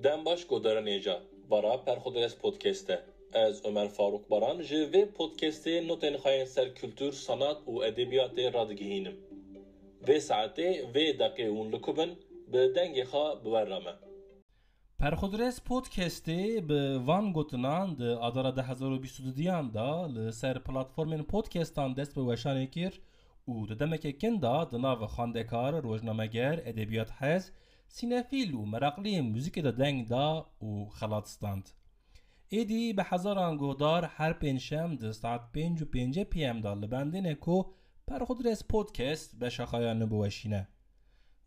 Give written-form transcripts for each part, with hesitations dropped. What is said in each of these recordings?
دم باش گودارن ایجا برا پرخودرس پودکسته از عمر فاروق باران جوی پودکسته نوتن خاین سر کلتور سنات و ادبیات رادگهینم و ساعته و دقیقه اون لکوبن به دنگ خواه بورامه پرخودرس پودکستی به وان گوتنان ده اداره 2022 دا لسر پلاتفورمین پودکستان دست به وشانه کر و ده دمک کندا ده ناو خاندکار روزنامه‌گر ادبیات حز سینفیل و مراقلی موزیک ده دنگ دا و خلاصستاند. ایدی به هزاران گودار هر پنجشنبه ده ساعت 5:05 PM دا لبندینه کو پرخودرس پودکست به شخایان بوشینه.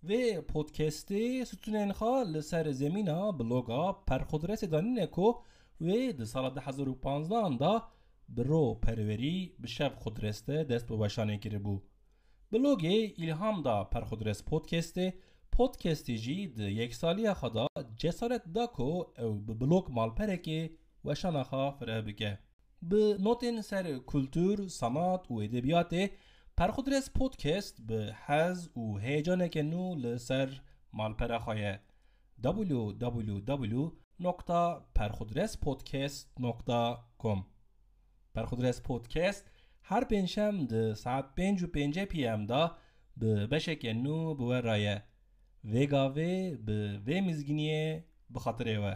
و پودکستی ستونین خواه لسر زمینه بلوگا پرخودرس دانینه کو و ده سال 2015 دا برو پروری به شب خودرسته دست به باشانه گیره بو. بلوگ ایلهام دا پرخودرس پودکستی جی ده یک سالی خدا جسارت دا کو او به بلوگ مالپره که وشانه خواه فره بگه. به نوتین سر کلتور، سنات و ادبیات پرخودرس پودکست به حز و هیجانه که نو لسر مالپره خواه www.perkhudrespodcast.com پرخودرس پودکست هر پنجشنبه ده ساعت 5:05 PM دا به بشک نو بور رایه وگاوه به و مزگینیه بخاطره و